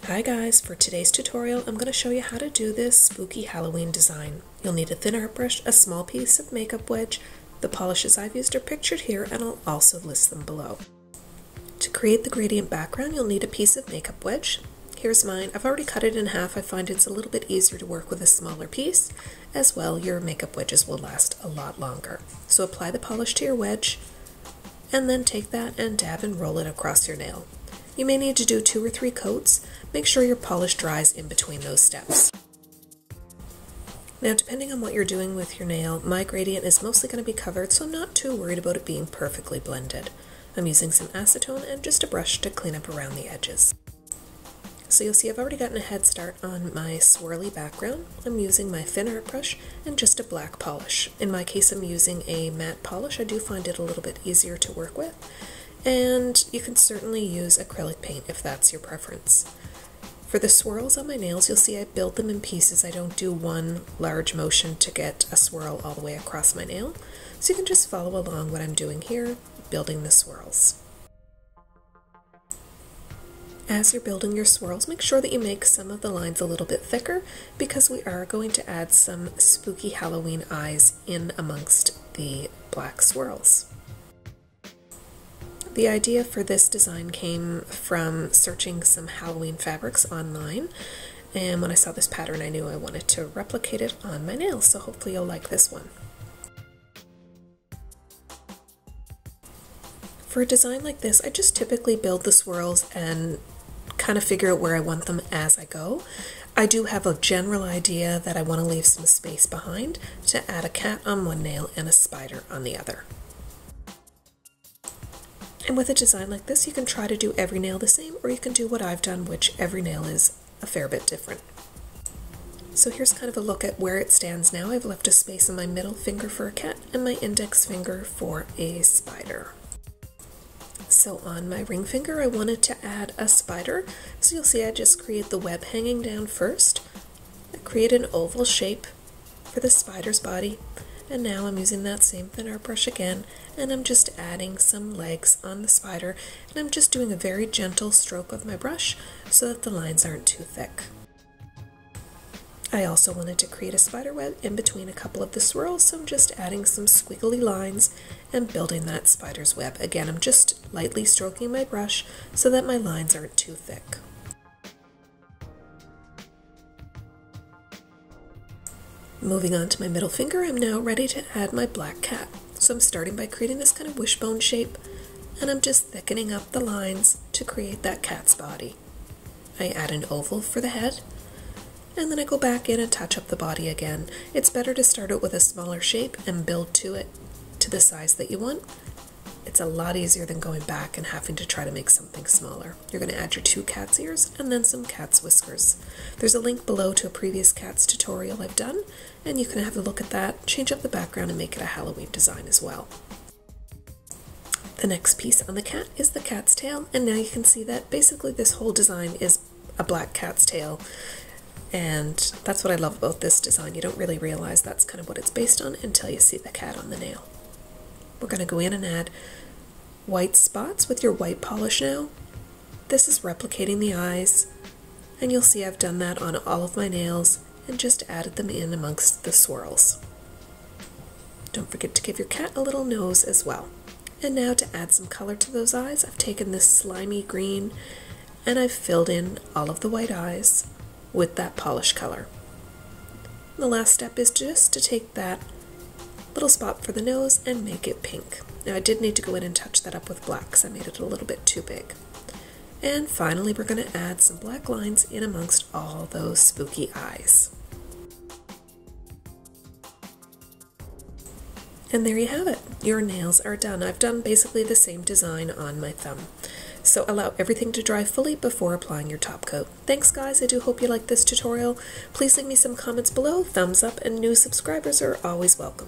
Hi guys, for today's tutorial I'm going to show you how to do this spooky Halloween design. You'll need a thin art brush, a small piece of makeup wedge. The polishes I've used are pictured here and I'll also list them below. To create the gradient background you'll need a piece of makeup wedge. Here's mine. I've already cut it in half. I find it's a little bit easier to work with a smaller piece. As well, your makeup wedges will last a lot longer. So apply the polish to your wedge and then take that and dab and roll it across your nail. You may need to do 2 or 3 coats. Make sure your polish dries in between those steps. Now, depending on what you're doing with your nail, my gradient is mostly going to be covered, so I'm not too worried about it being perfectly blended. I'm using some acetone and just a brush to clean up around the edges. So you'll see I've already gotten a head start on my swirly background. I'm using my thin art brush and just a black polish. In my case, I'm using a matte polish. I do find it a little bit easier to work with. And you can certainly use acrylic paint if that's your preference. For the swirls on my nails, you'll see I build them in pieces. I don't do one large motion to get a swirl all the way across my nail. So you can just follow along what I'm doing here, building the swirls. As you're building your swirls, make sure that you make some of the lines a little bit thicker because we are going to add some spooky Halloween eyes in amongst the black swirls. The idea for this design came from searching some Halloween fabrics online, and when I saw this pattern I knew I wanted to replicate it on my nails, so hopefully you'll like this one. For a design like this, I just typically build the swirls and kind of figure out where I want them as I go. I do have a general idea that I want to leave some space behind to add a cat on one nail and a spider on the other. And with a design like this, you can try to do every nail the same, or you can do what I've done, which every nail is a fair bit different. So here's kind of a look at where it stands now. I've left a space on my middle finger for a cat and my index finger for a spider. So on my ring finger, I wanted to add a spider. So you'll see I just create the web hanging down first. I create an oval shape for the spider's body. And now I'm using that same thin art brush again, and I'm just adding some legs on the spider, and I'm just doing a very gentle stroke of my brush so that the lines aren't too thick. I also wanted to create a spider web in between a couple of the swirls, so I'm just adding some squiggly lines and building that spider's web. Again, I'm just lightly stroking my brush so that my lines aren't too thick. Moving on to my middle finger, I'm now ready to add my black cat. So I'm starting by creating this kind of wishbone shape, and I'm just thickening up the lines to create that cat's body. I add an oval for the head, and then I go back in and touch up the body again. It's better to start out with a smaller shape and build to it to the size that you want. It's a lot easier than going back and having to try to make something smaller. You're going to add your 2 cat's ears and then some cat's whiskers. There's a link below to a previous cat's tutorial I've done, and you can have a look at that, change up the background and make it a Halloween design as well. The next piece on the cat is the cat's tail, and now you can see that basically this whole design is a black cat's tail. And that's what I love about this design. You don't really realize that's kind of what it's based on until you see the cat on the nail. We're going to go in and add white spots with your white polish now. This is replicating the eyes, and you'll see I've done that on all of my nails and just added them in amongst the swirls. Don't forget to give your cat a little nose as well. And now to add some color to those eyes, I've taken this slimy green and I've filled in all of the white eyes with that polish color. The last step is just to take that little spot for the nose and make it pink. Now I did need to go in and touch that up with black because I made it a little bit too big. And finally we're going to add some black lines in amongst all those spooky eyes. And there you have it. Your nails are done. I've done basically the same design on my thumb. So allow everything to dry fully before applying your top coat. Thanks guys, I do hope you liked this tutorial. Please leave me some comments below, thumbs up, and new subscribers are always welcome.